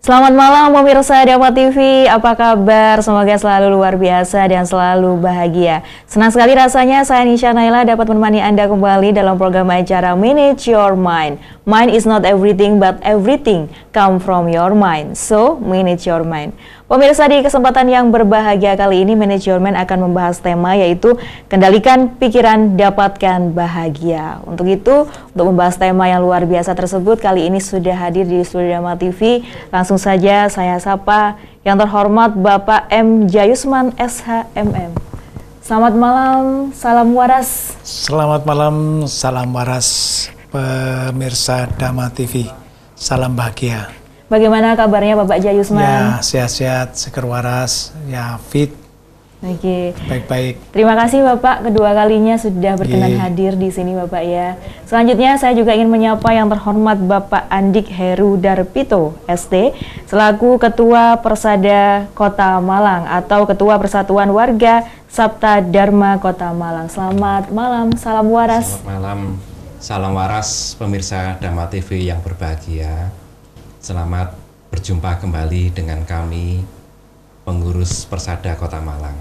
Selamat malam pemirsa Dama TV, apa kabar? Semoga selalu luar biasa dan selalu bahagia. Senang sekali rasanya saya Nisha Naila dapat menemani Anda kembali dalam program acara Manage Your Mind. Mind is not everything but everything come from your mind. So, manage your mind. Pemirsa, di kesempatan yang berbahagia kali ini Manage Your Mind akan membahas tema yaitu kendalikan pikiran, dapatkan bahagia. Untuk itu, untuk membahas tema yang luar biasa tersebut, kali ini sudah hadir di studio Dama TV. Langsung saja saya sapa yang terhormat Bapak M. Jayusman SHMM. Selamat malam, salam waras. Selamat malam, salam waras pemirsa Dama TV. Salam bahagia. Bagaimana kabarnya Bapak Jayusman? Ya, sehat-sehat, seger waras, ya fit. Oke. Baik-baik. Terima kasih Bapak, kedua kalinya sudah berkenan hadir di sini Bapak ya. Selanjutnya saya juga ingin menyapa yang terhormat Bapak Andik Heru Darpito ST selaku Ketua Persada Kota Malang atau Ketua Persatuan Warga Sabta Dharma Kota Malang. Selamat malam, salam waras. Selamat malam, salam waras pemirsa Dama TV yang berbahagia. Selamat berjumpa kembali dengan kami, pengurus Persada Kota Malang.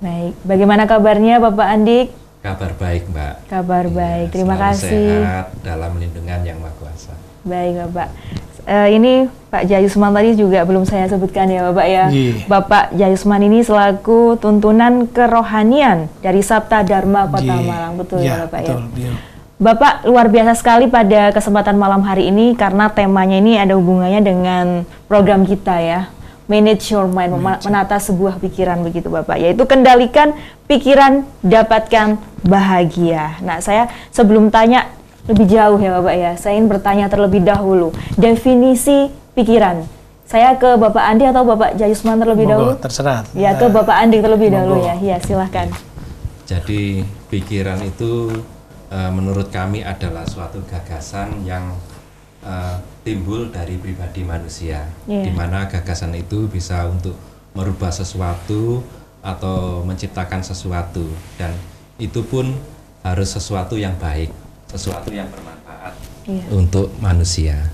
Baik, bagaimana kabarnya Bapak Andik? Kabar baik, Mbak. Kabar baik, terima kasih. Sehat dalam lindungan Yang Maha Kuasa. Baik, Bapak. Ini Pak Jayusman tadi juga belum saya sebutkan ya Bapak ya. Bapak Jayusman ini selaku tuntunan kerohanian dari Sabta Dharma Kota Malang, betul ya Bapak betul, ya? Bapak luar biasa sekali pada kesempatan malam hari ini karena temanya ini ada hubungannya dengan program kita ya. Manage your mind, menata sebuah pikiran begitu Bapak, yaitu kendalikan pikiran, dapatkan bahagia. Nah, saya sebelum tanya lebih jauh ya Bapak ya, saya ingin bertanya terlebih dahulu, definisi pikiran. Saya ke Bapak Andi atau Bapak Jayusman terlebih dahulu? Terserah. Ya, ke Bapak Andi terlebih dahulu ya. Ya, silahkan. Jadi, pikiran itu menurut kami adalah suatu gagasan yang timbul dari pribadi manusia, di mana gagasan itu bisa untuk merubah sesuatu atau menciptakan sesuatu, dan itu pun harus sesuatu yang baik, sesuatu yang bermanfaat untuk manusia.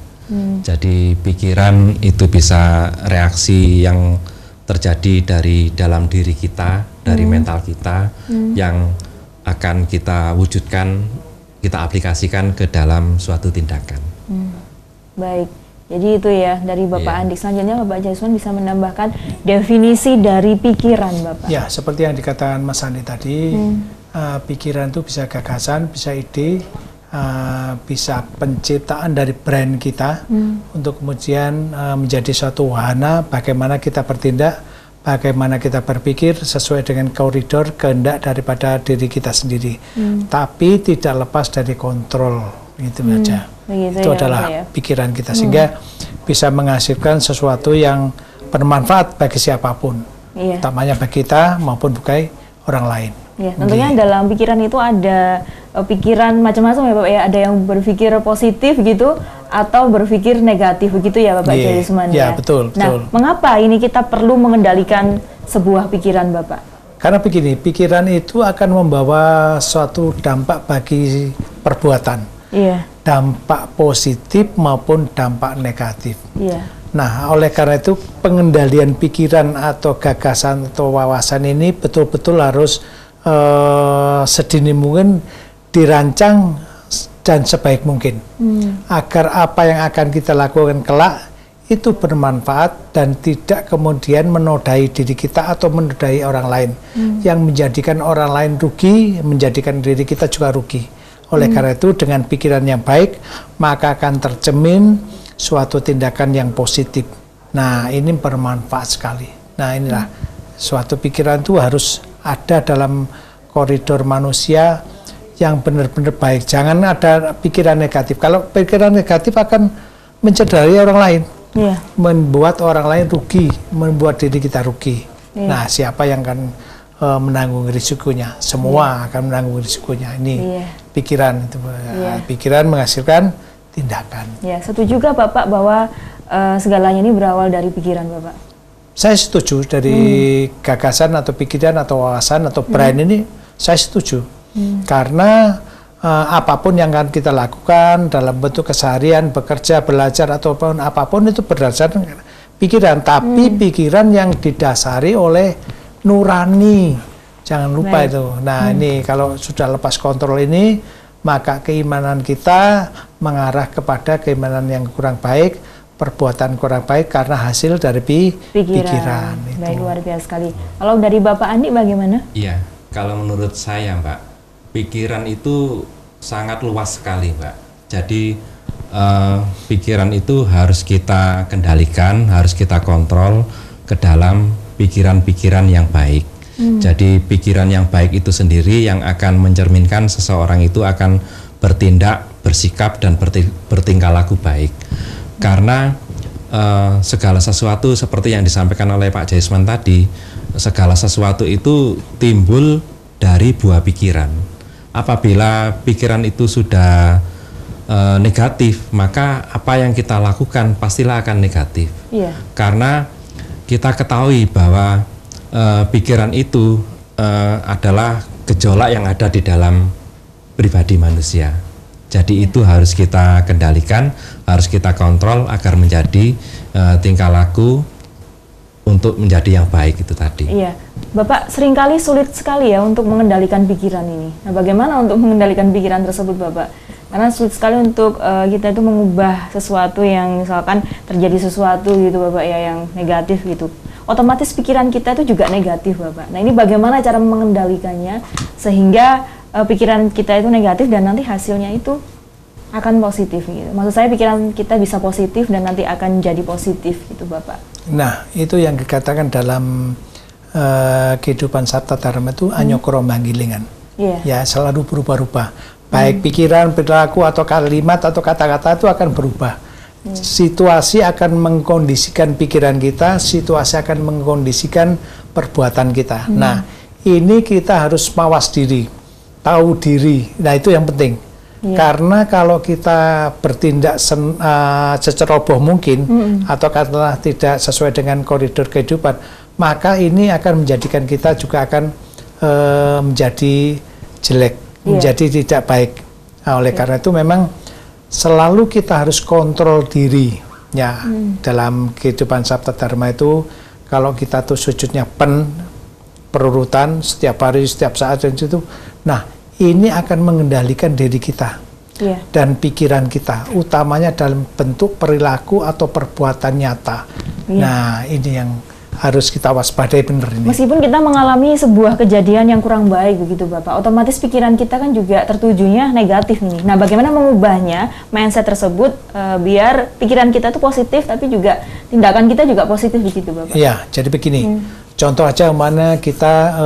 Jadi pikiran itu bisa reaksi yang terjadi dari dalam diri kita, dari mental kita, yang akan kita wujudkan, kita aplikasikan ke dalam suatu tindakan. Baik, jadi itu ya dari Bapak Andik. Selanjutnya Bapak Jayusman bisa menambahkan definisi dari pikiran Bapak. Ya, seperti yang dikatakan Mas Andi tadi, pikiran itu bisa gagasan, bisa ide, bisa penciptaan dari brand kita untuk kemudian menjadi suatu wahana bagaimana kita bertindak, bagaimana kita berpikir sesuai dengan koridor kehendak daripada diri kita sendiri, tapi tidak lepas dari kontrol, gitu aja. Itu ya, adalah pikiran kita, sehingga bisa menghasilkan sesuatu yang bermanfaat bagi siapapun, utamanya bagi kita maupun bagi orang lain. Ya, tentunya dalam pikiran itu ada pikiran macam-macam ya Bapak ya, ada yang berpikir positif gitu atau berpikir negatif begitu ya Bapak Jayusman ya. Betul, betul. Nah, mengapa ini kita perlu mengendalikan sebuah pikiran Bapak? Karena begini, pikiran itu akan membawa suatu dampak bagi perbuatan. Dampak positif maupun dampak negatif. Nah, oleh karena itu pengendalian pikiran atau gagasan atau wawasan ini betul-betul harus sedini mungkin dirancang dan sebaik mungkin agar apa yang akan kita lakukan kelak itu bermanfaat dan tidak kemudian menodai diri kita atau menodai orang lain yang menjadikan orang lain rugi, menjadikan diri kita juga rugi. Oleh karena itu dengan pikiran yang baik maka akan tercermin suatu tindakan yang positif. Nah, ini bermanfaat sekali. Nah, inilah suatu pikiran itu harus ada dalam koridor manusia yang benar-benar baik. Jangan ada pikiran negatif. Kalau pikiran negatif akan mencederai orang lain, membuat orang lain rugi, membuat diri kita rugi. Nah, siapa yang akan menanggung risikonya? Semua akan menanggung risikonya. Ini pikiran itu. Pikiran menghasilkan tindakan. Ya, setuju juga Bapak bahwa segalanya ini berawal dari pikiran Bapak? Saya setuju dari gagasan atau pikiran atau wawasan atau brand ini saya setuju. Karena apapun yang akan kita lakukan dalam bentuk keseharian, bekerja, belajar ataupun apapun itu berdasarkan pikiran, tapi pikiran yang didasari oleh nurani. Jangan lupa itu. Nah, ini kalau sudah lepas kontrol ini, maka keimanan kita mengarah kepada keimanan yang kurang baik, perbuatan kurang baik karena hasil dari pikiran. Baik, luar biasa sekali. Kalau dari Bapak Andi bagaimana? Iya, kalau menurut saya Mbak, pikiran itu sangat luas sekali Mbak. Jadi pikiran itu harus kita kendalikan, harus kita kontrol ke dalam pikiran-pikiran yang baik. Jadi pikiran yang baik itu sendiri yang akan mencerminkan seseorang itu akan bertindak, bersikap, dan bertingkah laku baik. Karena segala sesuatu seperti yang disampaikan oleh Pak Jayusman tadi, segala sesuatu itu timbul dari buah pikiran. Apabila pikiran itu sudah negatif, maka apa yang kita lakukan pastilah akan negatif. Karena kita ketahui bahwa pikiran itu adalah gejolak yang ada di dalam pribadi manusia. Jadi itu harus kita kendalikan, harus kita kontrol agar menjadi tingkah laku untuk menjadi yang baik itu tadi. Iya, Bapak seringkali sulit sekali ya untuk mengendalikan pikiran ini. Nah, bagaimana untuk mengendalikan pikiran tersebut, Bapak? Karena sulit sekali untuk kita itu mengubah sesuatu yang misalkan terjadi sesuatu gitu, Bapak ya, yang negatif gitu. Otomatis pikiran kita itu juga negatif, Bapak. Nah, ini bagaimana cara mengendalikannya sehingga pikiran kita itu negatif dan nanti hasilnya itu akan positif gitu. Maksud saya pikiran kita bisa positif dan nanti akan jadi positif gitu, Bapak. Nah, itu yang dikatakan dalam kehidupan Sabta Dharma itu anyokro manggilingan. Ya, selalu berubah-ubah. Baik pikiran, perilaku atau kalimat atau kata-kata itu akan berubah. Situasi akan mengkondisikan pikiran kita, situasi akan mengkondisikan perbuatan kita. Nah, ini kita harus mawas diri, tahu diri. Nah, itu yang penting. Karena kalau kita bertindak seceroboh mungkin atau katakanlah tidak sesuai dengan koridor kehidupan, maka ini akan menjadikan kita juga akan menjadi jelek, menjadi tidak baik. Nah, oleh karena itu memang selalu kita harus kontrol diri ya. Dalam kehidupan Sabta Dharma itu kalau kita tuh sujudnya perurutan setiap hari, setiap saat dan itu, nah ini akan mengendalikan diri kita dan pikiran kita, utamanya dalam bentuk perilaku atau perbuatan nyata. Nah, ini yang harus kita waspadai benar ini. Meskipun kita mengalami sebuah kejadian yang kurang baik begitu, Bapak, otomatis pikiran kita kan juga tertujunya negatif nih. Nah, bagaimana mengubahnya mindset tersebut biar pikiran kita tuh positif tapi juga tindakan kita juga positif begitu, Bapak? Iya, jadi begini. Contoh aja mana kita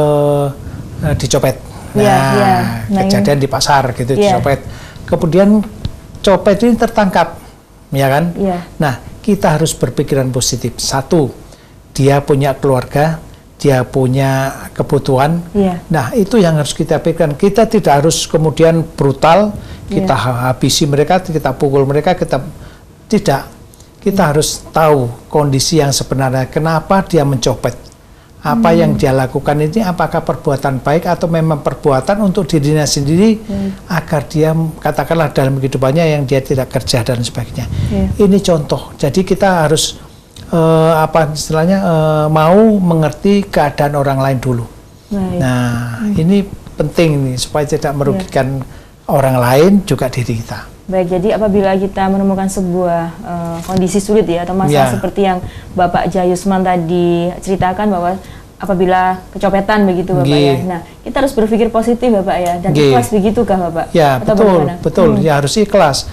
dicopet. Nah, kejadian di pasar gitu dicopet. Kemudian copet ini tertangkap, ya kan? Nah, kita harus berpikiran positif. Satu, dia punya keluarga, dia punya kebutuhan. Nah, itu yang harus kita pikirkan. Kita tidak harus kemudian brutal, kita habisi mereka, kita pukul mereka, kita tidak. Kita harus tahu kondisi yang sebenarnya, kenapa dia mencopet. Apa yang dia lakukan ini, apakah perbuatan baik atau memang perbuatan untuk dirinya sendiri agar dia, katakanlah dalam kehidupannya yang dia tidak kerja dan sebagainya. Ini contoh. Jadi kita harus apa istilahnya mau mengerti keadaan orang lain dulu. Nah, ini penting nih supaya tidak merugikan orang lain juga diri kita. Baik, jadi apabila kita menemukan sebuah kondisi sulit ya atau masalah seperti yang Bapak Jayusman tadi ceritakan bahwa apabila kecopetan begitu Bapak ya. Nah, kita harus berpikir positif Bapak ya dan ikhlas begitukah Bapak? Ya, betul, ya harus ikhlas.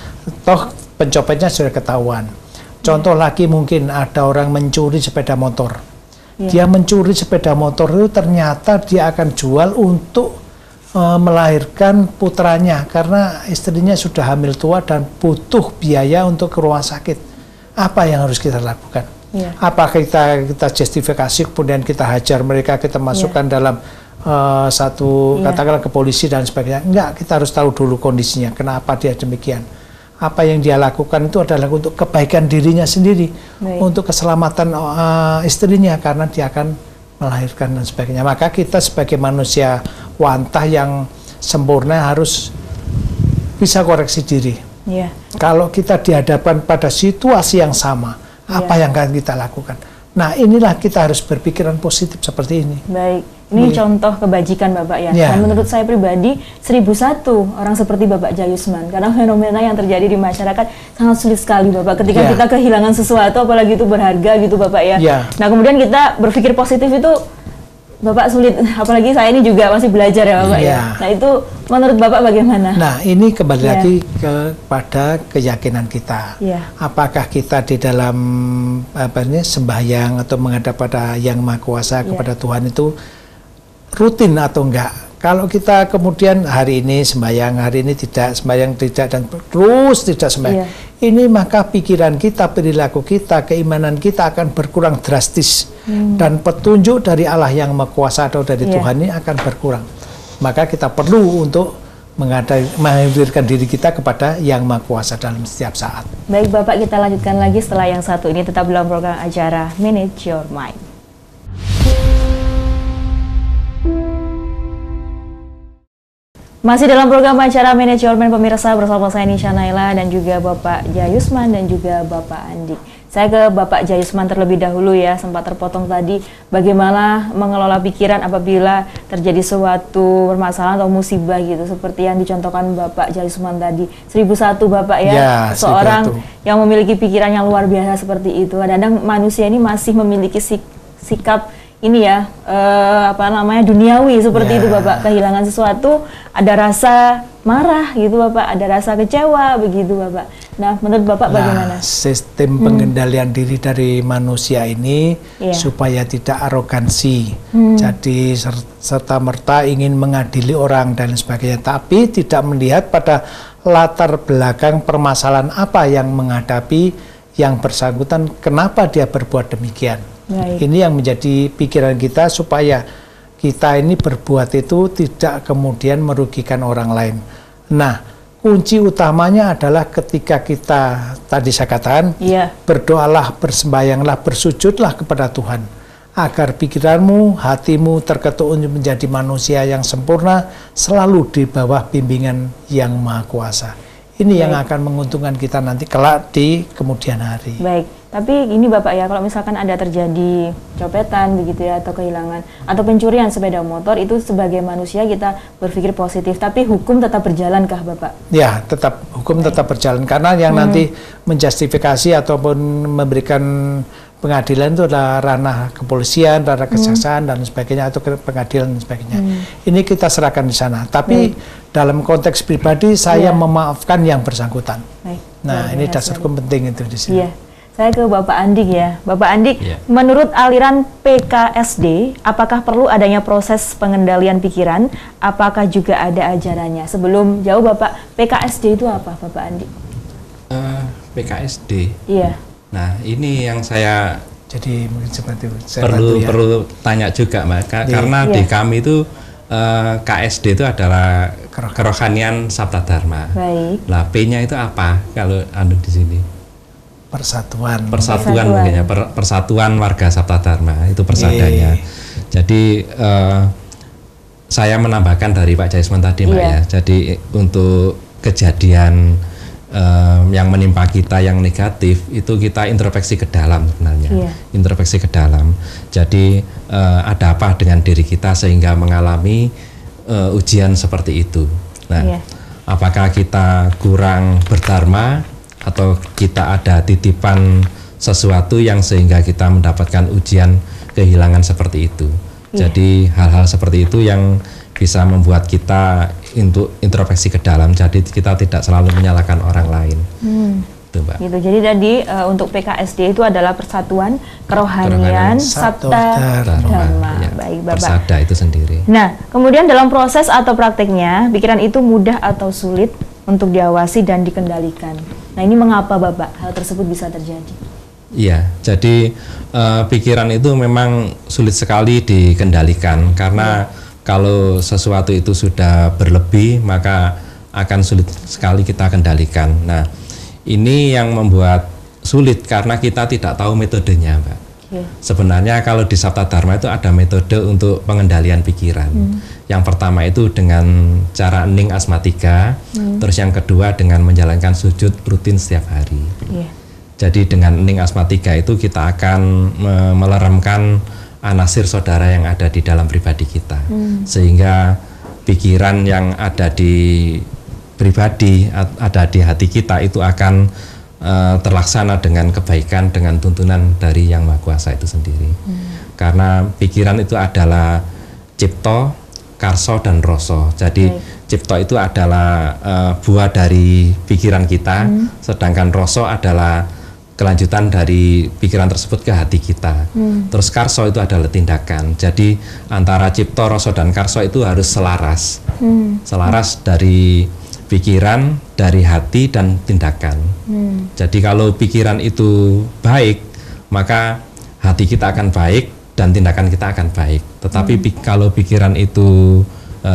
Toh pencopetnya sudah ketahuan. Contoh lagi mungkin ada orang mencuri sepeda motor. Dia mencuri sepeda motor itu ternyata dia akan jual untuk melahirkan putranya karena istrinya sudah hamil tua dan butuh biaya untuk ke rumah sakit. Apa yang harus kita lakukan? Apakah kita justifikasi kemudian kita hajar mereka, kita masukkan dalam satu katakanlah ke polisi dan sebagainya? Enggak, kita harus tahu dulu kondisinya, kenapa dia demikian. Apa yang dia lakukan itu adalah untuk kebaikan dirinya sendiri, untuk keselamatan istrinya karena dia akan melahirkan dan sebagainya. Maka kita sebagai manusia wantah yang sempurna harus bisa koreksi diri. Kalau kita dihadapkan pada situasi yang sama, Apa yang akan kita lakukan? Nah, inilah kita harus berpikiran positif seperti ini. Baik, ini contoh kebajikan Bapak ya. Dan menurut saya pribadi 1001 orang seperti Bapak Jayusman, karena fenomena yang terjadi di masyarakat sangat sulit sekali Bapak. Ketika kita kehilangan sesuatu, apalagi itu berharga gitu Bapak ya. Nah kemudian kita berpikir positif itu Bapak sulit, apalagi saya ini juga masih belajar ya Bapak ya. Nah itu menurut Bapak bagaimana? Nah ini kembali lagi kepada keyakinan kita. Apakah kita di dalam sembahyang atau menghadap pada Yang Maha Kuasa kepada Tuhan itu rutin atau enggak? Kalau kita kemudian hari ini sembahyang, hari ini tidak sembahyang, tidak, dan terus tidak sembahyang, ini maka pikiran kita, perilaku kita, keimanan kita akan berkurang drastis, dan petunjuk dari Allah Yang Maha Kuasa atau dari Tuhan ini akan berkurang. Maka kita perlu untuk menghadirkan diri kita kepada Yang Maha Kuasa dalam setiap saat. Baik Bapak, kita lanjutkan lagi setelah yang satu ini, tetap dalam program acara Manage Your Mind. Masih dalam program acara Manage Your Mind pemirsa, bersama saya Nisha Naila dan juga Bapak Jayusman dan juga Bapak Andi. Saya ke Bapak Jayusman terlebih dahulu ya, sempat terpotong tadi bagaimana mengelola pikiran apabila terjadi suatu permasalahan atau musibah gitu, seperti yang dicontohkan Bapak Jayusman tadi. 1001 Bapak ya, seorang yang memiliki pikiran yang luar biasa seperti itu. Kadang-kadang manusia ini masih memiliki sikap ini ya, duniawi seperti itu Bapak. Kehilangan sesuatu, ada rasa marah gitu Bapak, ada rasa kecewa begitu Bapak. Nah menurut Bapak bagaimana? Sistem pengendalian diri dari manusia ini supaya tidak arogansi, jadi serta-merta ingin mengadili orang dan sebagainya, tapi tidak melihat pada latar belakang permasalahan apa yang menghadapi yang bersangkutan, kenapa dia berbuat demikian. Ini yang menjadi pikiran kita supaya kita ini berbuat itu tidak kemudian merugikan orang lain. Nah, kunci utamanya adalah ketika kita tadi saya katakan berdoalah, bersembayanglah, bersujudlah kepada Tuhan agar pikiranmu, hatimu terketuk untuk menjadi manusia yang sempurna, selalu di bawah bimbingan Yang Maha Kuasa. Ini yang akan menguntungkan kita nanti kelak di kemudian hari. Baik. Tapi ini Bapak ya, kalau misalkan ada terjadi copetan begitu ya, atau kehilangan atau pencurian sepeda motor, itu sebagai manusia kita berpikir positif, tapi hukum tetap berjalankah Bapak? Ya, tetap hukum tetap berjalan, karena yang nanti menjustifikasi ataupun memberikan pengadilan itu adalah ranah kepolisian, ranah kejaksaan dan sebagainya, atau pengadilan dan sebagainya. Ini kita serahkan di sana. Tapi dalam konteks pribadi saya memaafkan yang bersangkutan. Nah, ini dasar hukum penting itu di sini. Saya ke Bapak Andik ya. Bapak Andik, menurut aliran PKSD, apakah perlu adanya proses pengendalian pikiran? Apakah juga ada ajarannya? Sebelum jauh Bapak, PKSD itu apa Bapak Andik? PKSD? Nah, ini yang saya jadi mungkin seperti itu. Perlu tanya juga, Mbak, karena di kami itu KSD itu adalah kerohanian Sabta Dharma. Nah, P-nya itu apa kalau di sini? Persatuan mungkin ya, persatuan warga Sabta Dharma, itu persadanya. Jadi saya menambahkan dari Pak Jayusman tadi Mbak ya, jadi untuk kejadian yang menimpa kita yang negatif itu kita introspeksi ke dalam sebenarnya, introspeksi ke dalam. Jadi ada apa dengan diri kita sehingga mengalami ujian seperti itu. Nah, apakah kita kurang berdharma atau kita ada titipan sesuatu yang sehingga kita mendapatkan ujian kehilangan seperti itu. Jadi hal-hal seperti itu yang bisa membuat kita introspeksi ke dalam, jadi kita tidak selalu menyalahkan orang lain. Gitu, Mbak. Gitu. Jadi tadi untuk PKSD itu adalah persatuan kerohanian Sabta Dharma. Baik, Bapak. Persada itu sendiri. Nah, kemudian dalam proses atau prakteknya, pikiran itu mudah atau sulit untuk diawasi dan dikendalikan. Nah, ini mengapa Bapak hal tersebut bisa terjadi? Iya, jadi pikiran itu memang sulit sekali dikendalikan, karena kalau sesuatu itu sudah berlebih maka akan sulit sekali kita kendalikan. Nah, ini yang membuat sulit karena kita tidak tahu metodenya, Mbak. Sebenarnya kalau di Sabta Dharma itu ada metode untuk pengendalian pikiran. Yang pertama itu dengan cara hening asmatika, terus yang kedua dengan menjalankan sujud rutin setiap hari. Jadi dengan hening asmatika itu kita akan meleremkan anasir saudara yang ada di dalam pribadi kita, sehingga pikiran yang ada di pribadi, ada di hati kita itu akan terlaksana dengan kebaikan, dengan tuntunan dari Yang Maha Kuasa itu sendiri. Karena pikiran itu adalah cipto, karso, dan roso. Jadi cipto itu adalah buah dari pikiran kita, sedangkan roso adalah kelanjutan dari pikiran tersebut ke hati kita. Terus karso itu adalah tindakan. Jadi antara cipto, roso, dan karso itu harus selaras. Selaras dari pikiran, dari hati, dan tindakan. Jadi kalau pikiran itu baik, maka hati kita akan baik dan tindakan kita akan baik. Tetapi kalau pikiran itu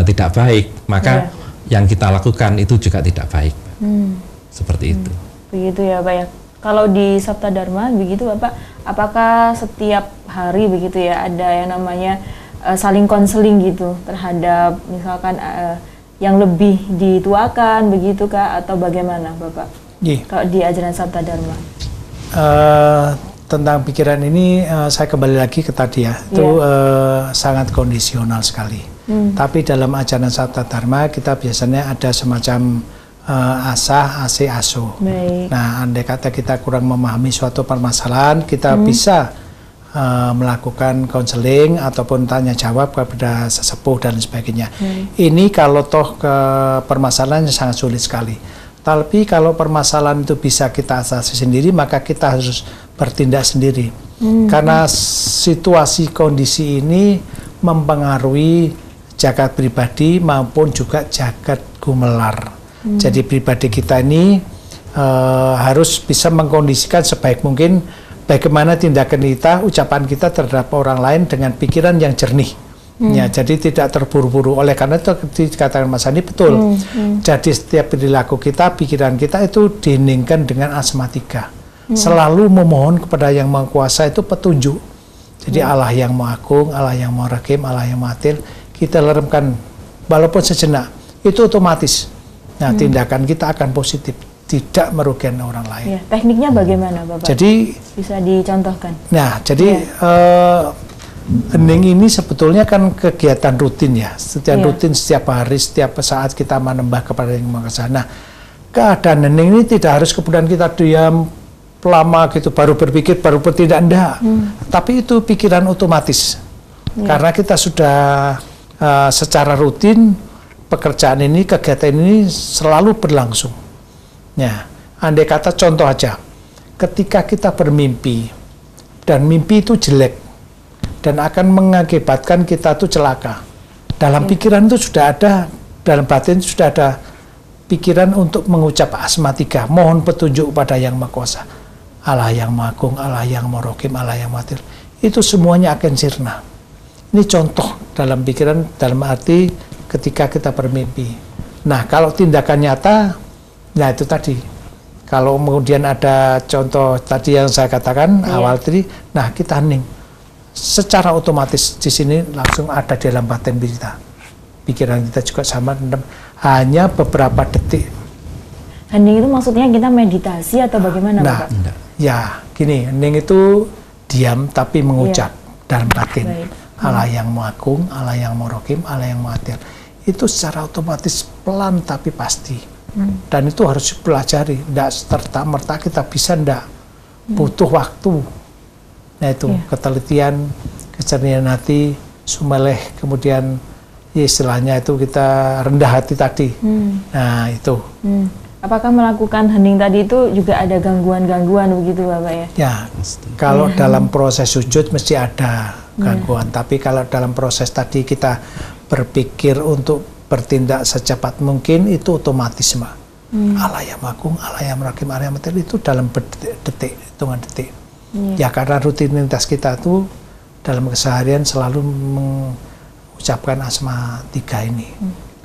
tidak baik, maka yang kita lakukan itu juga tidak baik. Seperti itu. Begitu ya Pak ya. Kalau di Sabta Dharma begitu Bapak, apakah setiap hari begitu ya ada yang namanya saling konseling gitu terhadap misalkan yang lebih dituakan begitu Kak, atau bagaimana Bapak? Kalau di ajaran Sabta Dharma? Tentang pikiran ini saya kembali lagi ke tadi ya, itu sangat kondisional sekali. Tapi dalam ajaran Sabta Dharma kita biasanya ada semacam asah, ase, aso. Nah, andai kata kita kurang memahami suatu permasalahan, kita bisa melakukan konseling ataupun tanya jawab kepada sesepuh dan sebagainya. Ini kalau toh ke permasalahannya sangat sulit sekali. Tapi kalau permasalahan itu bisa kita atasi sendiri, maka kita harus bertindak sendiri. Karena situasi kondisi ini mempengaruhi jagat pribadi maupun juga jagat gumelar. Jadi pribadi kita ini harus bisa mengkondisikan sebaik mungkin bagaimana tindakan kita, ucapan kita terhadap orang lain dengan pikiran yang jernih. Ya, jadi tidak terburu-buru. Oleh karena itu dikatakan Mas Andi betul. Jadi setiap perilaku kita, pikiran kita itu diheningkan dengan asmatika. Selalu memohon kepada Yang Maha Kuasa itu petunjuk. Jadi Allah yang Maha Agung, Allah yang Maha Rahim, Allah yang Maha Adil, kita leremkan walaupun sejenak. Itu otomatis. Nah, tindakan kita akan positif, tidak merugikan orang lain. Tekniknya bagaimana Bapak? Jadi bisa dicontohkan. Nah, jadi hening ini sebetulnya kan kegiatan rutin ya, rutin setiap hari, setiap saat kita menembah kepada Yang Maha Kuasa. Nah, keadaan hening ini tidak harus kemudian kita diam lama gitu, baru berpikir, baru bertindak, enggak. Tapi itu pikiran otomatis. Karena kita sudah secara rutin pekerjaan ini, kegiatan ini selalu berlangsung. Ya, andai kata contoh aja, ketika kita bermimpi dan mimpi itu jelek dan akan mengakibatkan kita itu celaka. Dalam pikiran itu sudah ada, dalam batin itu sudah ada pikiran untuk mengucap asmatika, mohon petunjuk pada Yang Maha Kuasa. Allah yang Maha Agung, Allah yang Maha Rahim, Allah yang Maha Adil. Itu semuanya akan sirna. Ini contoh dalam pikiran, dalam arti ketika kita bermimpi. Nah, kalau tindakan nyata, nah itu tadi. Kalau kemudian ada contoh tadi yang saya katakan awal tadi, nah kita hening. Secara otomatis di sini langsung ada di dalam batin kita. Pikiran kita juga sama, hanya beberapa detik. Hening itu maksudnya kita meditasi atau bagaimana Bapak? Ya, gini, hening itu diam tapi mengucap dalam batin. Allah yang Maha Agung, Allah yang Maha Rahim, Allah yang Maha Adil. Itu secara otomatis pelan tapi pasti. Dan itu harus dipelajari, tidak serta-merta kita bisa, tidak butuh waktu. Nah itu ketelitian, kecernian hati, sumeleh, kemudian istilahnya itu kita rendah hati tadi. Nah itu. Apakah melakukan hening tadi itu juga ada gangguan-gangguan begitu Bapak ya? Ya, kalau dalam proses sujud mesti ada gangguan. Tapi kalau dalam proses tadi kita berpikir untuk bertindak secepat mungkin, itu otomatis Mbak. Allah yang Maha Agung, Allah yang Maha Rahim, Allah yang Maha Adil, itu dalam detik, hitungan detik. Ya karena rutinitas kita itu dalam keseharian selalu mengucapkan asmatika ini.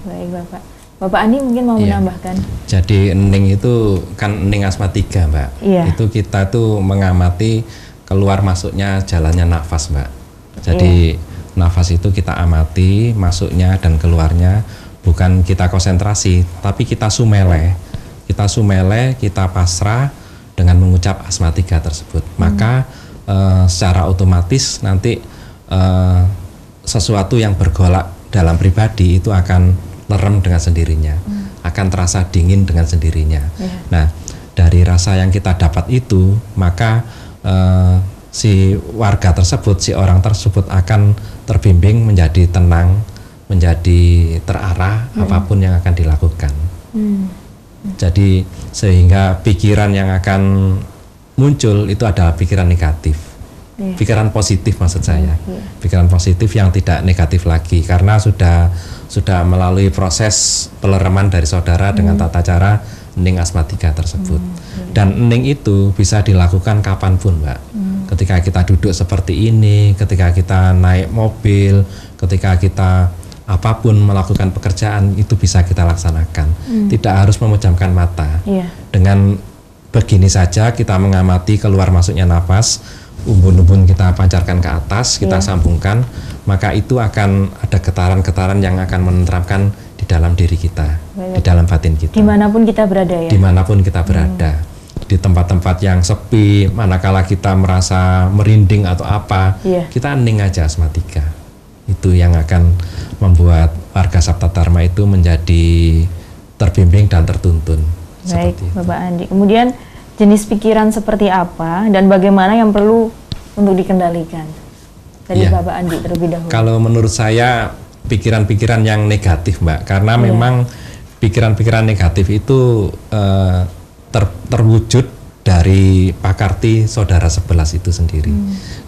Baik Bapak. Bapak Andi mungkin mau menambahkan. Jadi hening itu kan hening asmatika Mbak. Itu kita tuh mengamati keluar masuknya jalannya nafas Mbak. Jadi nafas itu kita amati masuknya dan keluarnya, bukan kita konsentrasi, tapi kita sumele. Kita sumele, kita pasrah, dengan mengucap asmatika tersebut. Maka secara otomatis nanti sesuatu yang bergolak dalam pribadi itu akan lerem dengan sendirinya, akan terasa dingin dengan sendirinya. Nah, dari rasa yang kita dapat itu, maka si warga tersebut, si orang tersebut akan terbimbing menjadi tenang, menjadi terarah apapun yang akan dilakukan. Jadi sehingga pikiran yang akan muncul itu adalah pikiran negatif, pikiran positif maksud saya, pikiran positif yang tidak negatif lagi, karena sudah melalui proses pelereman dari saudara dengan tata cara hening asmatika tersebut. Dan hening itu bisa dilakukan kapanpun, Mbak. Ketika kita duduk seperti ini, ketika kita naik mobil, ketika kita apapun melakukan pekerjaan, itu bisa kita laksanakan. Tidak harus memejamkan mata. Dengan begini saja kita mengamati keluar masuknya nafas, umbun-umbun kita pancarkan ke atas, kita sambungkan, maka itu akan ada getaran-getaran yang akan menenteramkan di dalam diri kita, di dalam batin kita. Dimanapun kita berada ya? Dimanapun kita berada. Di tempat-tempat yang sepi, manakala kita merasa merinding atau apa, kita hening aja asmatika. Itu yang akan membuat warga Saptadarma itu menjadi terbimbing dan tertuntun. Baik, Bapak Andi. Kemudian jenis pikiran seperti apa dan bagaimana yang perlu untuk dikendalikan? Dari Bapak Andi terlebih dahulu. Kalau menurut saya pikiran-pikiran yang negatif, Mbak, karena memang pikiran-pikiran negatif itu terwujud dari pakarti saudara 11 itu sendiri.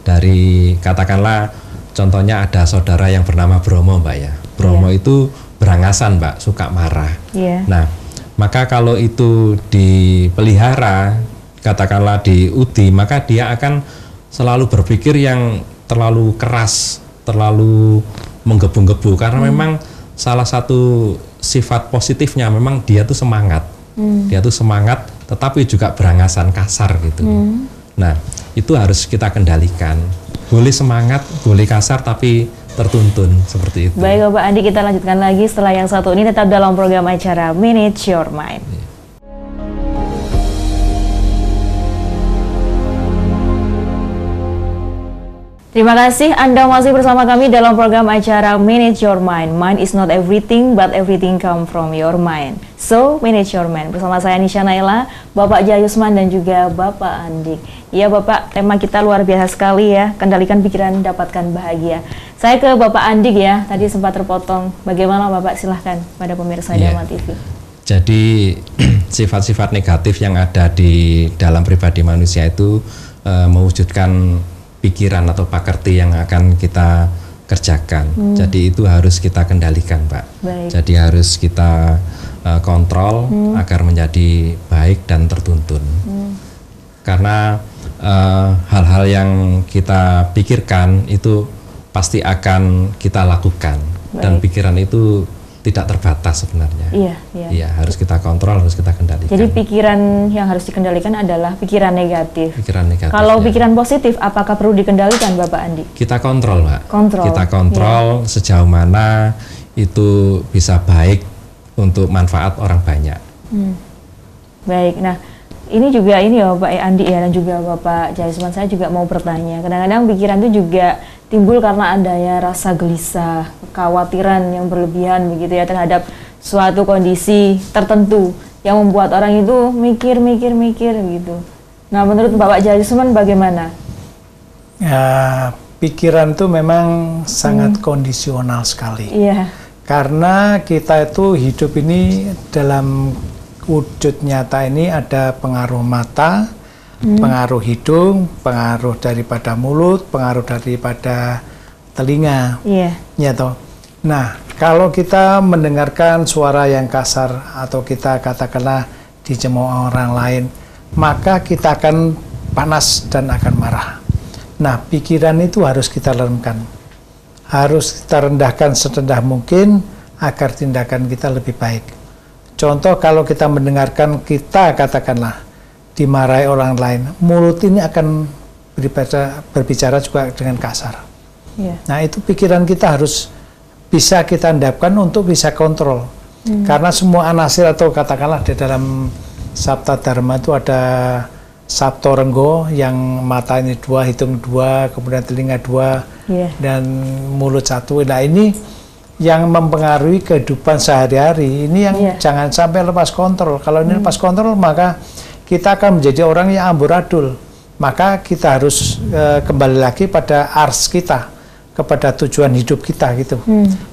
Dari katakanlah contohnya ada saudara yang bernama Bromo, Mbak ya. Bromo itu berangasan, Mbak, suka marah. Nah, maka kalau itu dipelihara, katakanlah diuji, maka dia akan selalu berpikir yang terlalu keras, terlalu menggebu-gebu, karena memang salah satu sifat positifnya memang dia tuh semangat. Dia tuh semangat tetapi juga berangasan kasar gitu. Nah, itu harus kita kendalikan. Boleh semangat, boleh kasar tapi tertuntun seperti itu. Baik Bapak Andi, kita lanjutkan lagi setelah yang satu ini, tetap dalam program acara Manage Your Mind. Terima kasih Anda masih bersama kami dalam program acara Manage Your Mind. Mind is not everything, but everything come from your mind. So, Manage Your Mind. Bersama saya Nisha Naila, Bapak Jayusman dan juga Bapak Andik. Ya Bapak, tema kita luar biasa sekali ya, kendalikan pikiran, dapatkan bahagia. Saya ke Bapak Andik ya, tadi sempat terpotong. Bagaimana Bapak, silahkan pada pemirsa Dharma TV. Jadi, sifat-sifat negatif yang ada di dalam pribadi manusia itu mewujudkan pikiran atau pakerti yang akan kita kerjakan. Jadi itu harus kita kendalikan, Pak. Jadi harus kita kontrol agar menjadi baik dan tertuntun. Karena hal-hal yang kita pikirkan itu pasti akan kita lakukan. Dan pikiran itu tidak terbatas sebenarnya. Iya, harus kita kontrol, harus kita kendalikan. Jadi pikiran yang harus dikendalikan adalah pikiran negatif. Pikiran negatif. Kalau pikiran positif, apakah perlu dikendalikan, Bapak Andi? Kita kontrol, Mbak. Kontrol. Kita kontrol sejauh mana itu bisa baik untuk manfaat orang banyak. Baik. Nah, ini juga ini ya Bapak Andi ya, dan juga Bapak Jayusman, saya juga mau bertanya. Kadang-kadang pikiran itu juga timbul karena adanya rasa gelisah, kekhawatiran yang berlebihan begitu ya terhadap suatu kondisi tertentu yang membuat orang itu mikir gitu. Nah, menurut Bapak Jayusman bagaimana? Ya, pikiran itu memang sangat kondisional sekali. Karena kita itu hidup ini dalam wujud nyata ini ada pengaruh mata, pengaruh hidung, pengaruh daripada mulut, pengaruh daripada telinga. Ya toh. Nah, kalau kita mendengarkan suara yang kasar atau kita katakanlah dicemooh orang lain, maka kita akan panas dan akan marah. Nah, pikiran itu harus kita leremkan. Harus kita rendahkan serendah mungkin agar tindakan kita lebih baik. Contoh, kalau kita mendengarkan kita katakanlah dimarahi orang lain, mulut ini akan berbicara juga dengan kasar. Nah, itu pikiran kita harus bisa kita endapkan untuk bisa kontrol. Karena semua anasir atau katakanlah di dalam Saptadarma itu ada Sabto Renggo yang mata ini 2, hidung 2, kemudian telinga 2, dan mulut 1. Nah ini yang mempengaruhi kehidupan sehari-hari. Ini yang jangan sampai lepas kontrol. Kalau ini lepas kontrol, maka kita akan menjadi orang yang amburadul. Maka kita harus kembali lagi pada ars kita, kepada tujuan hidup kita gitu.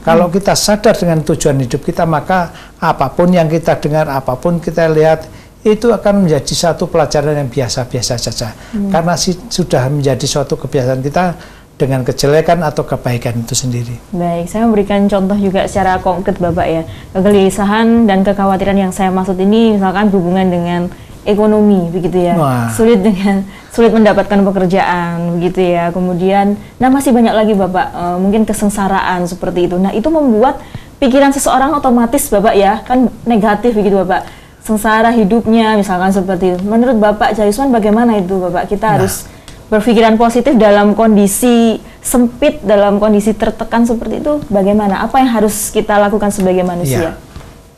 Kalau kita sadar dengan tujuan hidup kita, maka apapun yang kita dengar, apapun kita lihat, itu akan menjadi satu pelajaran yang biasa-biasa saja. Karena sudah menjadi suatu kebiasaan kita dengan kejelekan atau kebaikan itu sendiri. Baik, saya memberikan contoh juga secara konkret Bapak ya. Kegelisahan dan kekhawatiran yang saya maksud ini misalkan berhubungan dengan ekonomi begitu ya. Sulit mendapatkan pekerjaan begitu ya. Kemudian masih banyak lagi Bapak, mungkin kesengsaraan seperti itu. Nah, itu membuat pikiran seseorang otomatis Bapak ya, kan negatif begitu Bapak. Sengsara hidupnya misalkan seperti itu. Menurut Bapak Jayusman bagaimana itu Bapak? Kita harus berpikiran positif dalam kondisi sempit, dalam kondisi tertekan seperti itu, bagaimana? Apa yang harus kita lakukan sebagai manusia?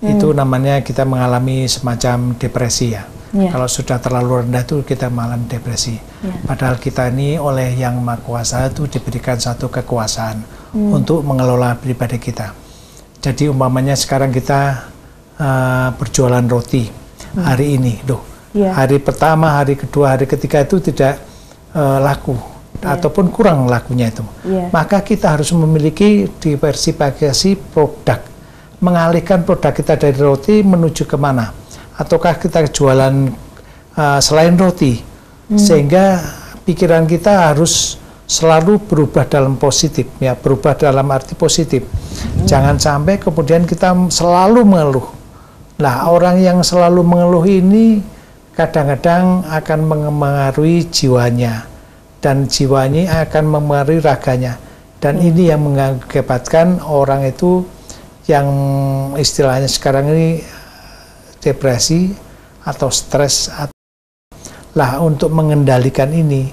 Itu namanya kita mengalami semacam depresi ya. Kalau sudah terlalu rendah itu kita mengalami depresi. Padahal kita ini oleh Yang Maha Kuasa itu diberikan satu kekuasaan untuk mengelola pribadi kita. Jadi umpamanya sekarang kita berjualan roti hari ini, hari pertama, hari kedua, hari ketiga itu tidak laku ataupun kurang lakunya itu, maka kita harus memiliki diversifikasi produk, mengalihkan produk kita dari roti menuju kemana, ataukah kita jualan selain roti, sehingga pikiran kita harus selalu berubah dalam positif ya, berubah dalam arti positif. Jangan sampai kemudian kita selalu mengeluh. Nah, orang yang selalu mengeluh ini kadang-kadang akan mengaruhi jiwanya, dan jiwanya akan mempengaruhi raganya, dan ini yang mengakibatkan orang itu yang istilahnya sekarang ini depresi atau stres. Lah, untuk mengendalikan ini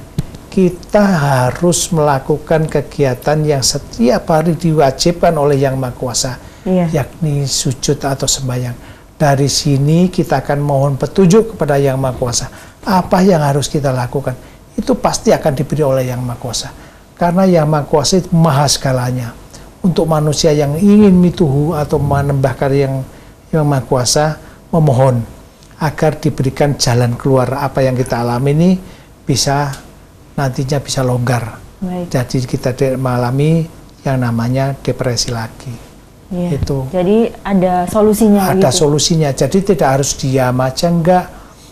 kita harus melakukan kegiatan yang setiap hari diwajibkan oleh Yang Maha Kuasa, yakni sujud atau sembahyang. Dari sini kita akan mohon petunjuk kepada Yang Maha Kuasa. Apa yang harus kita lakukan? Itu pasti akan diberi oleh Yang Maha Kuasa. Karena Yang Maha Kuasa itu maha segalanya. Untuk manusia yang ingin mituhu atau menembahkan Yang Maha Kuasa, memohon agar diberikan jalan keluar apa yang kita alami ini bisa nantinya bisa longgar. Jadi kita mengalami yang namanya depresi lagi. Itu. Jadi ada solusinya. Ada solusinya. Jadi tidak harus diam aja, enggak.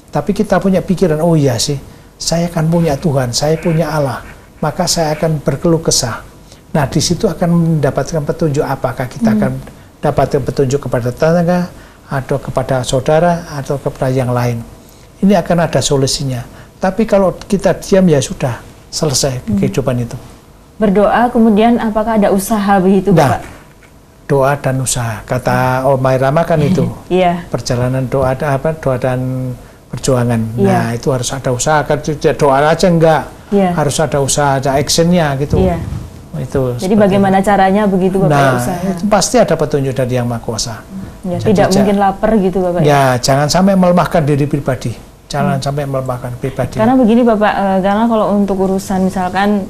Tapi kita punya pikiran, oh iya sih, saya akan punya Tuhan, saya punya Allah, maka saya akan berkeluh kesah. Nah, di situ akan mendapatkan petunjuk. Apakah kita akan dapatkan petunjuk kepada tetangga, atau kepada saudara, atau kepada yang lain. Ini akan ada solusinya. Tapi kalau kita diam, ya sudah selesai kehidupan itu. Berdoa, kemudian apakah ada usaha begitu, Bapak? Doa dan usaha, kata Om Mairama kan itu. Perjalanan doa dan perjuangan. Nah, itu harus ada usaha, kan tidak doa aja enggak. Harus ada usaha, ada actionnya gitu. Itu. Jadi bagaimana caranya begitu Bapak usaha? Itu pasti ada petunjuk dari Yang Maha Kuasa. Tidak mungkin lapar gitu Bapak. Jangan sampai melemahkan diri pribadi. Jangan sampai melemahkan pribadi. Karena begini Bapak, karena kalau untuk urusan misalkan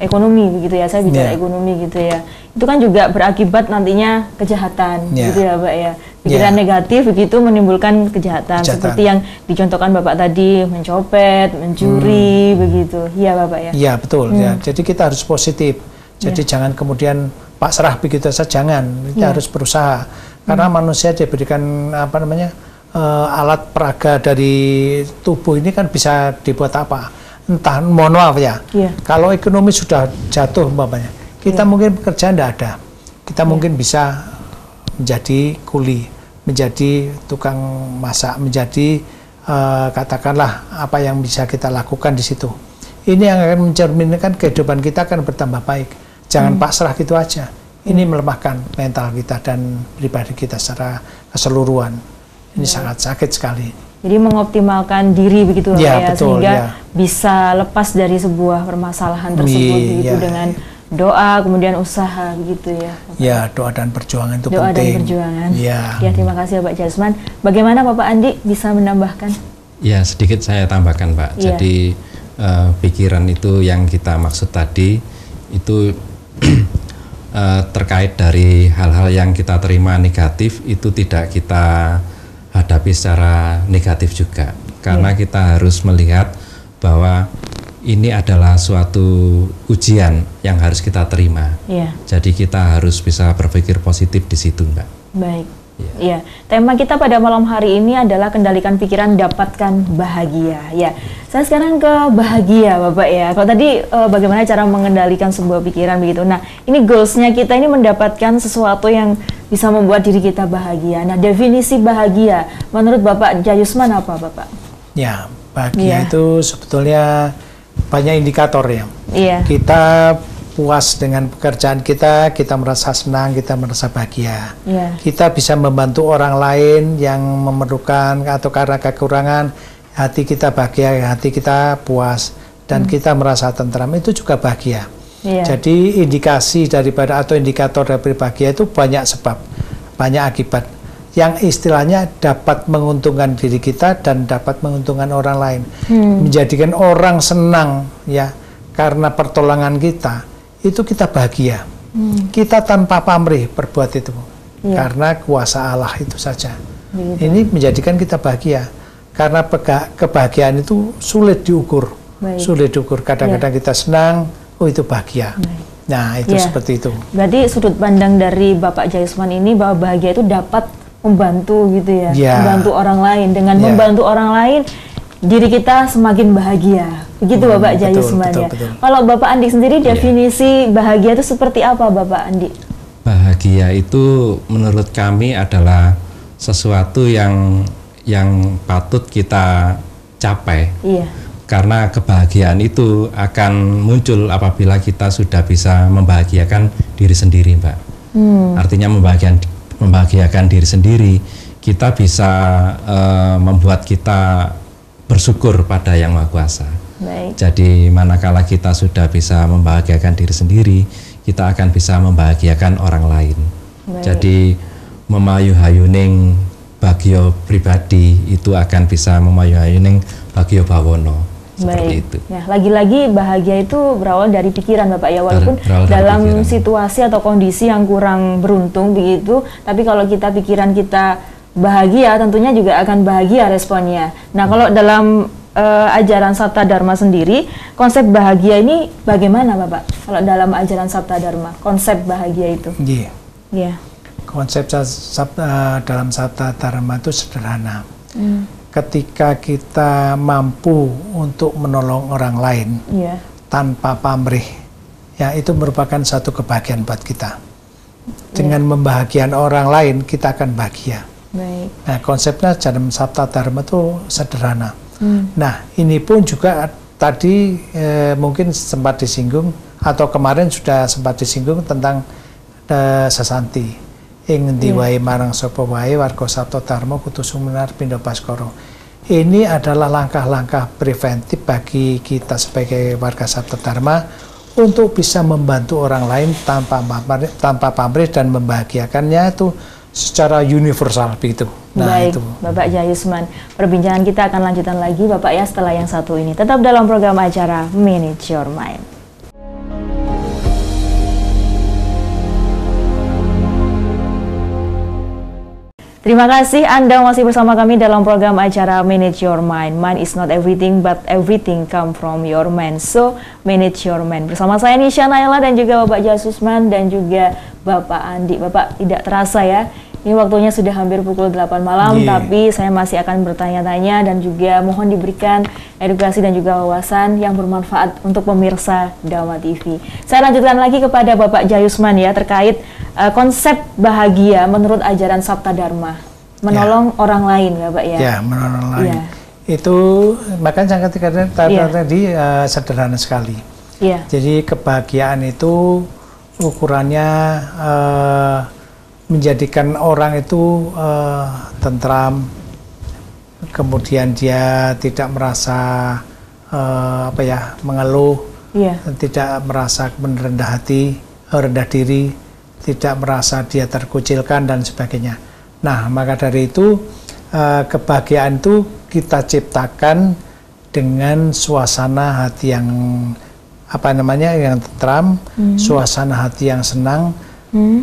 ekonomi begitu ya, saya bicara ekonomi gitu ya, itu kan juga berakibat nantinya kejahatan gitu ya Pak ya. Pikiran negatif begitu menimbulkan kejahatan. Seperti yang dicontohkan Bapak tadi, mencopet, mencuri begitu. Iya Bapak ya. Iya betul ya. Jadi kita harus positif. Jadi jangan kemudian pasrah begitu saja, jangan. Kita harus berusaha. Karena manusia diberikan alat peraga dari tubuh ini kan bisa dibuat apa? Entah, mohon maaf ya. Kalau ekonomi sudah jatuh umpamanya, kita mungkin pekerjaan tidak ada. Kita mungkin bisa menjadi kuli, menjadi tukang masak, menjadi katakanlah apa yang bisa kita lakukan di situ. Ini yang akan mencerminkan kehidupan kita akan bertambah baik. Jangan pasrah gitu aja. Ini melemahkan mental kita dan pribadi kita secara keseluruhan. Ini sangat sakit sekali. Jadi mengoptimalkan diri begitu ya, betul, sehingga bisa lepas dari sebuah permasalahan tersebut begitu dengan doa, kemudian usaha begitu ya. Ya, doa dan perjuangan itu doa penting. Doa dan perjuangan. Ya, terima kasih Pak Jayusman. Bagaimana Bapak Andi bisa menambahkan? Ya, sedikit saya tambahkan, Pak. Jadi pikiran itu yang kita maksud tadi itu terkait dari hal-hal yang kita terima negatif itu tidak kita hadapi secara negatif juga, karena kita harus melihat bahwa ini adalah suatu ujian yang harus kita terima. Jadi kita harus bisa berpikir positif di situ, Mbak. Baik. Ya, tema kita pada malam hari ini adalah kendalikan pikiran, dapatkan bahagia. Ya, saya sekarang ke bahagia, Bapak ya. Kalau tadi bagaimana cara mengendalikan sebuah pikiran begitu. Nah, ini goalsnya kita ini mendapatkan sesuatu yang bisa membuat diri kita bahagia. Nah, definisi bahagia menurut Bapak Jayusman apa, Bapak? Ya, bahagia itu sebetulnya banyak indikator ya. Iya. Kita puas dengan pekerjaan kita merasa senang, kita merasa bahagia. Kita bisa membantu orang lain yang memerlukan atau karena kekurangan, hati kita bahagia, hati kita puas, dan kita merasa tentram, itu juga bahagia. Jadi indikasi daripada atau indikator dari bahagia itu banyak sebab, banyak akibat, yang istilahnya dapat menguntungkan diri kita dan dapat menguntungkan orang lain. Menjadikan orang senang ya karena pertolongan kita, itu kita bahagia. Kita tanpa pamrih berbuat itu karena kuasa Allah itu saja. Ini menjadikan kita bahagia, karena kebahagiaan itu sulit diukur. Sulit diukur. Kadang-kadang kita senang, oh itu bahagia. Nah itu seperti itu. Berarti sudut pandang dari Bapak Jayusman ini bahwa bahagia itu dapat membantu gitu ya, membantu orang lain. Dengan membantu orang lain, diri kita semakin bahagia. Begitu Bapak Jayusman ya. Kalau Bapak Andi sendiri definisi bahagia itu seperti apa, Bapak Andi? Bahagia itu menurut kami adalah sesuatu yang patut kita capai. Karena kebahagiaan itu akan muncul apabila kita sudah bisa membahagiakan diri sendiri, Mbak. Artinya membahagiakan diri sendiri, kita bisa membuat kita bersyukur pada Yang Maha Kuasa. Jadi manakala kita sudah bisa membahagiakan diri sendiri, kita akan bisa membahagiakan orang lain. Jadi memayu-hayuning bagyo pribadi itu akan bisa memayu-hayuning bagyo bawono. Seperti itu. Nah, lagi-lagi bahagia itu berawal dari pikiran, Bapak ya, walaupun dalam situasi atau kondisi yang kurang beruntung begitu, tapi kalau pikiran kita bahagia, tentunya juga akan bahagia responnya. Nah, kalau dalam ajaran Sabta Dharma sendiri, konsep bahagia ini bagaimana, Bapak? Kalau dalam ajaran Sabta Dharma, konsep bahagia itu? Konsep dalam Sabta Dharma itu sederhana. Ketika kita mampu untuk menolong orang lain tanpa pamrih, ya itu merupakan satu kebahagiaan buat kita. Dengan membahagiakan orang lain, kita akan bahagia. Nah, konsepnya dalam Sabta Dharma itu sederhana. Nah, ini pun juga tadi mungkin sempat disinggung, atau kemarin sudah sempat disinggung tentang sesanti. Ing diwai marang sapa wae warga Sabta Dharma kudu suminar pindha baskara. Ini adalah langkah-langkah preventif bagi kita sebagai warga Sabta Dharma untuk bisa membantu orang lain tanpa pamrih dan membahagiakannya itu secara universal begitu. Nah, baik, itu. Bapak Jayusman. Perbincangan kita akan lanjutan lagi, Bapak ya, setelah yang satu ini. Tetap dalam program acara Manage Your Mind. Terima kasih Anda masih bersama kami dalam program acara Manage Your Mind. Mind is not everything, but everything come from your mind. So, manage your mind. Bersama saya Nisha Naila dan juga Bapak Jayusman dan juga Bapak Andi. Bapak, tidak terasa ya, ini waktunya sudah hampir pukul 8 malam, tapi saya masih akan bertanya-tanya dan juga mohon diberikan edukasi dan juga wawasan yang bermanfaat untuk pemirsa Dharma TV. Saya lanjutkan lagi kepada Bapak Jayusman ya, terkait konsep bahagia menurut ajaran Sabta Dharma, menolong orang lain, Bapak ya. Ya, menolong orang lain. Itu makanya saya katakan tadi sederhana sekali. Jadi kebahagiaan itu ukurannya menjadikan orang itu tentram, kemudian dia tidak merasa mengeluh, tidak merasa rendah hati, rendah diri, tidak merasa dia terkucilkan dan sebagainya. Nah, maka dari itu kebahagiaan itu kita ciptakan dengan suasana hati yang yang tentram, suasana hati yang senang.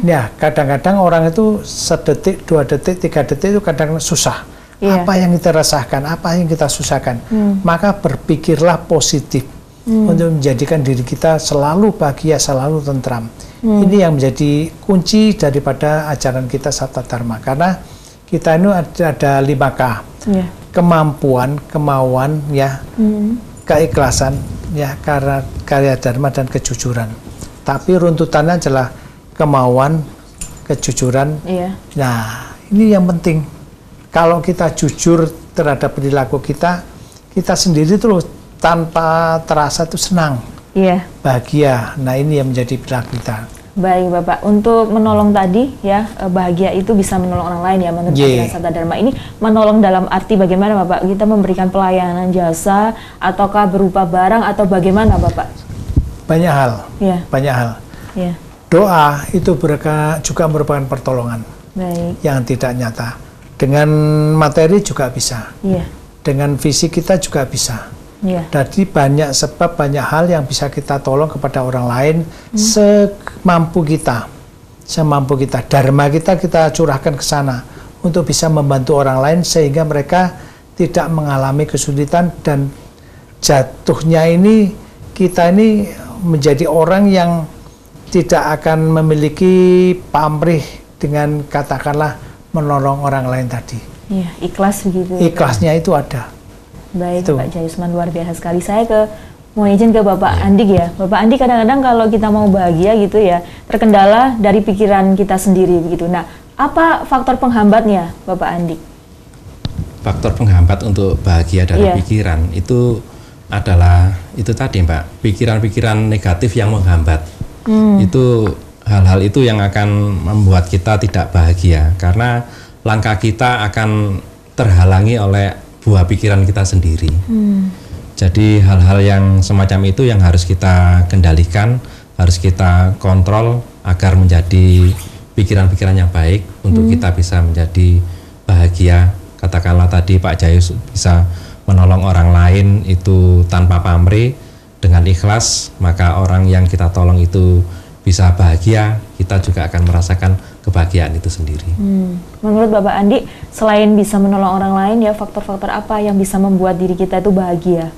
Ya, kadang-kadang orang itu sedetik, 2 detik, 3 detik itu kadang susah. Apa yang kita rasakan, apa yang kita susahkan, maka berpikirlah positif untuk menjadikan diri kita selalu bahagia, selalu tentram. Ini yang menjadi kunci daripada ajaran kita Sabta Dharma, karena kita ini ada 5K, kemampuan, kemauan, ya, keikhlasan, ya, karya dharma dan kejujuran. Tapi runtutannya adalah kemauan, kejujuran. Nah, ini yang penting. Kalau kita jujur terhadap perilaku kita sendiri tuh tanpa terasa tuh senang, bahagia. Nah, ini yang menjadi perilaku kita. Baik Bapak, untuk menolong tadi ya, bahagia itu bisa menolong orang lain ya menurut ajaran Sabta Dharma. Ini menolong dalam arti bagaimana Bapak? Kita memberikan pelayanan jasa ataukah berupa barang atau bagaimana Bapak? Banyak hal, banyak hal. Doa itu juga merupakan pertolongan yang tidak nyata. Dengan materi juga bisa, dengan fisik kita juga bisa. Jadi banyak sebab, banyak hal yang bisa kita tolong kepada orang lain semampu kita. Dharma kita curahkan ke sana untuk bisa membantu orang lain sehingga mereka tidak mengalami kesulitan, dan jatuhnya ini kita ini menjadi orang yang tidak akan memiliki pamrih dengan katakanlah menolong orang lain tadi. Ikhlas begitu. Ikhlasnya itu ada. Baik, Pak Jayusman, luar biasa sekali. Saya mau izin ke Bapak Andik ya. Bapak Andik, kadang-kadang kalau kita mau bahagia gitu ya, terkendala dari pikiran kita sendiri begitu. Nah, apa faktor penghambatnya, Bapak Andik? Faktor penghambat untuk bahagia dari pikiran itu adalah itu tadi, Mbak, pikiran-pikiran negatif yang menghambat. Itu hal-hal itu yang akan membuat kita tidak bahagia, karena langkah kita akan terhalangi oleh buah pikiran kita sendiri. Jadi hal-hal yang semacam itu yang harus kita kendalikan, harus kita kontrol agar menjadi pikiran-pikiran yang baik untuk kita bisa menjadi bahagia. Katakanlah tadi Pak Jayus bisa menolong orang lain itu tanpa pamrih, dengan ikhlas, maka orang yang kita tolong itu bisa bahagia, kita juga akan merasakan kebahagiaan itu sendiri. Menurut Bapak Andi, selain bisa menolong orang lain, ya faktor-faktor apa yang bisa membuat diri kita itu bahagia?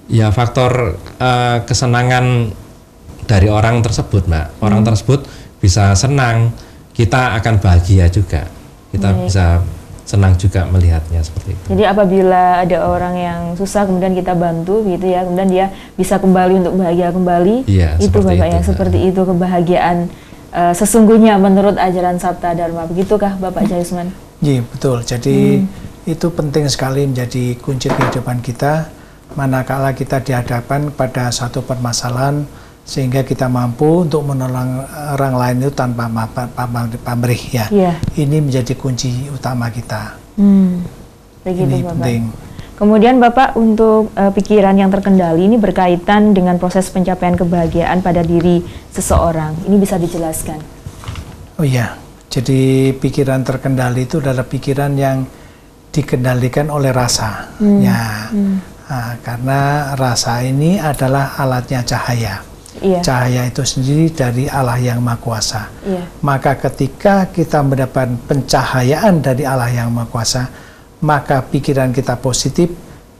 Ya, faktor kesenangan dari orang tersebut, Mbak. Orang tersebut bisa senang, kita akan bahagia juga. Kita bisa senang juga melihatnya seperti itu. Jadi apabila ada orang yang susah kemudian kita bantu gitu ya, kemudian dia bisa kembali untuk bahagia kembali, itu Bapak ya, seperti itu kebahagiaan sesungguhnya menurut ajaran Sabta Dharma. Begitukah Bapak Jayusman? Iya, betul. Jadi itu penting sekali menjadi kunci kehidupan kita manakala kita dihadapkan pada satu permasalahan, sehingga kita mampu untuk menolong orang lain itu tanpa pamrih ya. Ini menjadi kunci utama kita. Begitu, ini Bapak. Penting. Kemudian Bapak, untuk pikiran yang terkendali ini berkaitan dengan proses pencapaian kebahagiaan pada diri seseorang. Ini bisa dijelaskan? Oh iya, jadi pikiran terkendali itu adalah pikiran yang dikendalikan oleh rasa. Karena rasa ini adalah alatnya cahaya. Cahaya itu sendiri dari Allah yang Maha Kuasa. Maka ketika kita mendapat pencahayaan dari Allah yang Maha Kuasa, maka pikiran kita positif,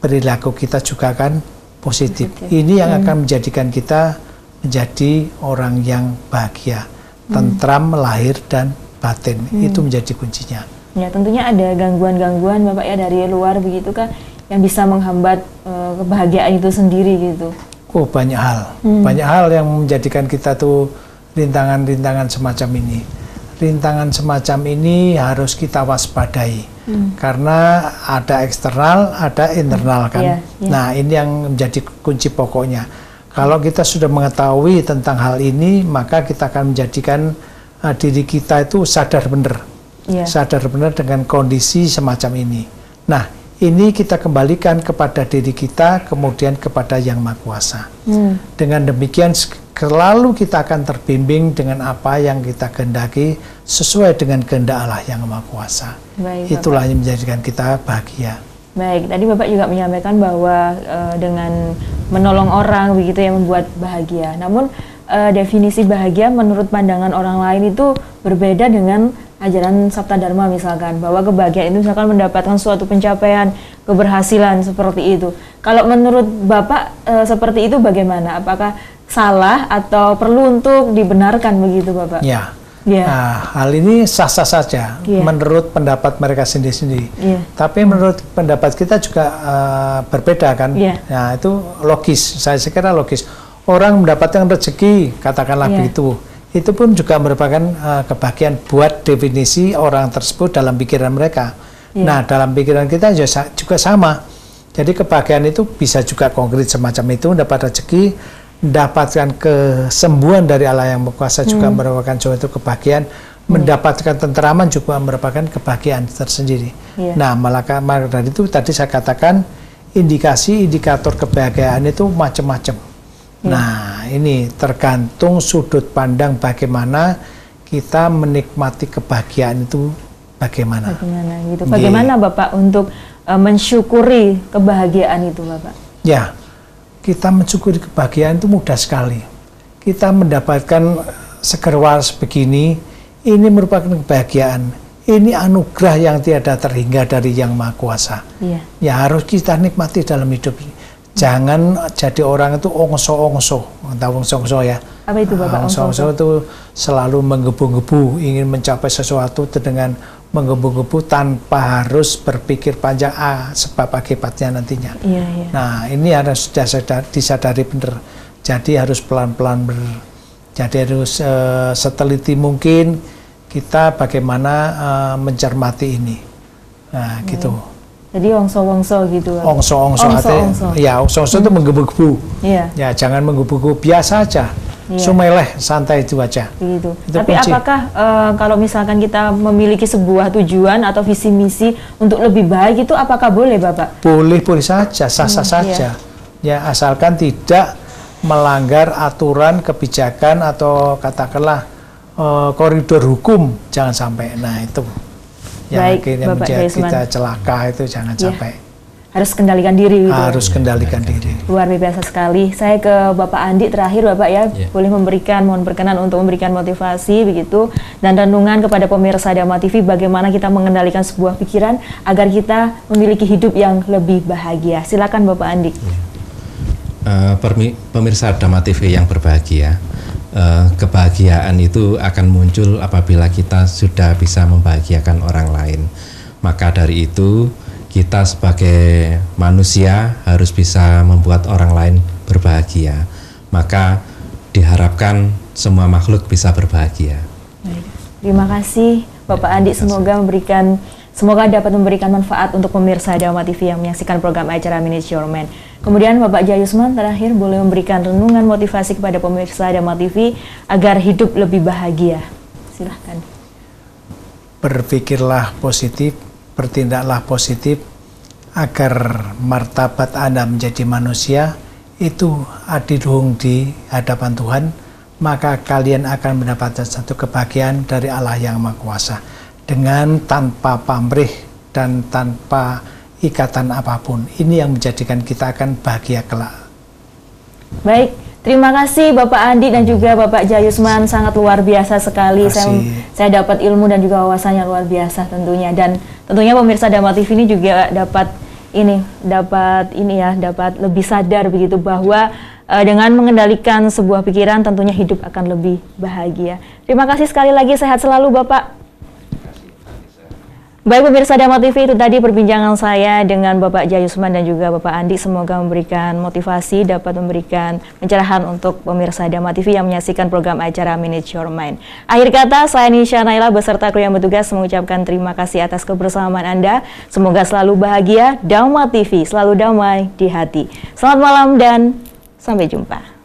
perilaku kita juga akan positif. Ini yang akan menjadikan kita menjadi orang yang bahagia, tentram lahir dan batin. Itu menjadi kuncinya. Ya, tentunya ada gangguan-gangguan Bapak ya dari luar begitu kan yang bisa menghambat kebahagiaan itu sendiri gitu. Oh, banyak hal. Banyak hal yang menjadikan kita tuh rintangan-rintangan semacam ini. Rintangan semacam ini harus kita waspadai. Karena ada eksternal, ada internal kan. Nah, ini yang menjadi kunci pokoknya. Kalau kita sudah mengetahui tentang hal ini, maka kita akan menjadikan diri kita itu sadar benar. Sadar benar dengan kondisi semacam ini. Nah, ini kita kembalikan kepada diri kita, kemudian kepada Yang Maha Kuasa. Dengan demikian selalu kita akan terbimbing dengan apa yang kita kehendaki sesuai dengan kehendak Allah Yang Maha Kuasa. Baik, itulah Bapak. yang menjadikan kita bahagia. Baik, tadi Bapak juga menyampaikan bahwa dengan menolong orang begitu yang membuat bahagia. Namun definisi bahagia menurut pandangan orang lain itu berbeda dengan ajaran Sabta Dharma misalkan, bahwa kebahagiaan itu misalkan mendapatkan suatu pencapaian, keberhasilan seperti itu. Kalau menurut Bapak seperti itu bagaimana? Apakah salah atau perlu untuk dibenarkan begitu Bapak? Ya. Nah, hal ini sah-sah saja menurut pendapat mereka sendiri-sendiri. Tapi menurut pendapat kita juga berbeda kan. Nah, itu logis. Saya kira logis. Orang mendapatkan rezeki, katakanlah begitu. Itu pun juga merupakan kebahagiaan buat definisi orang tersebut dalam pikiran mereka. Nah, dalam pikiran kita juga sama. Jadi kebahagiaan itu bisa juga konkret semacam itu, mendapat rezeki, mendapatkan kesembuhan dari Allah Yang Maha Kuasa juga merupakan suatu kebahagiaan, mendapatkan tenteraman juga merupakan kebahagiaan tersendiri. Nah, maka dari itu tadi saya katakan indikasi-indikator kebahagiaan itu macam-macam. Nah, ini tergantung sudut pandang bagaimana kita menikmati kebahagiaan itu bagaimana. Gitu. Bagaimana Bapak untuk mensyukuri kebahagiaan itu Bapak? Ya, kita mensyukuri kebahagiaan itu mudah sekali. Kita mendapatkan seger waras begini, ini merupakan kebahagiaan. Ini anugerah yang tiada terhingga dari Yang Maha Kuasa. Ya harus kita nikmati dalam hidup ini. Jangan jadi orang itu ongso-ongso, tahu ongso-ongso ya? Apa itu Bapak? Ongso-ongso itu selalu menggebu-gebu, ingin mencapai sesuatu dengan menggebu-gebu tanpa harus berpikir panjang sebab akibatnya nantinya. Nah, ini harus disadari benar. Jadi harus pelan-pelan jadi harus seteliti mungkin kita bagaimana mencermati ini. Nah, gitu. Jadi ongso-ongso gitu. Ongso-ongso ya, ongso-ongso itu menggebu-gebu. Ya, jangan menggebu-gebu, biasa aja. Sumeleh, santai itu aja. Begitu. Tapi kunci. Apakah kalau misalkan kita memiliki sebuah tujuan atau visi misi untuk lebih baik itu apakah boleh Bapak? Boleh saja, sah-sah saja. Ya, asalkan tidak melanggar aturan kebijakan atau katakanlah koridor hukum, jangan sampai. Nah, itu yang akhirnya membuat kita celaka itu jangan sampai. Harus kendalikan diri gitu. Harus kendalikan diri. Luar biasa sekali. Saya ke Bapak Andi terakhir Bapak ya. Boleh mohon berkenan untuk memberikan motivasi begitu dan renungan kepada pemirsa Dhamma TV bagaimana kita mengendalikan sebuah pikiran agar kita memiliki hidup yang lebih bahagia. Silakan Bapak Andi. Pemirsa Dhamma TV yang berbahagia, kebahagiaan itu akan muncul apabila kita sudah bisa membahagiakan orang lain. Maka dari itu kita sebagai manusia harus bisa membuat orang lain berbahagia. Maka diharapkan semua makhluk bisa berbahagia. Terima kasih Bapak Andi, semoga dapat memberikan manfaat untuk pemirsa Dhamma TV yang menyaksikan program acara Manage Your Mind. Kemudian Bapak Jayusman terakhir boleh memberikan renungan motivasi kepada pemirsa Dhamma TV agar hidup lebih bahagia. Silahkan. Berpikirlah positif, bertindaklah positif agar martabat Anda menjadi manusia itu adilung di hadapan Tuhan, maka kalian akan mendapatkan satu kebahagiaan dari Allah Yang Maha Kuasa dengan tanpa pamrih dan tanpa ikatan apapun. Ini yang menjadikan kita akan bahagia kelak. Baik, terima kasih Bapak Andi dan juga Bapak Jayusman, sangat luar biasa sekali. Saya dapat ilmu dan juga wawasannya luar biasa tentunya, dan tentunya pemirsa Dhamma TV ini juga dapat lebih sadar begitu bahwa dengan mengendalikan sebuah pikiran tentunya hidup akan lebih bahagia. Terima kasih sekali lagi, sehat selalu Bapak. Baik pemirsa Dhamma TV, itu tadi perbincangan saya dengan Bapak Jayusman dan juga Bapak Andi. Semoga memberikan motivasi, dapat memberikan pencerahan untuk pemirsa Dhamma TV yang menyaksikan program acara Manage Your Mind. Akhir kata, saya Nisha Naila beserta kru yang bertugas mengucapkan terima kasih atas kebersamaan Anda. Semoga selalu bahagia, Dhamma TV selalu damai di hati. Selamat malam dan sampai jumpa.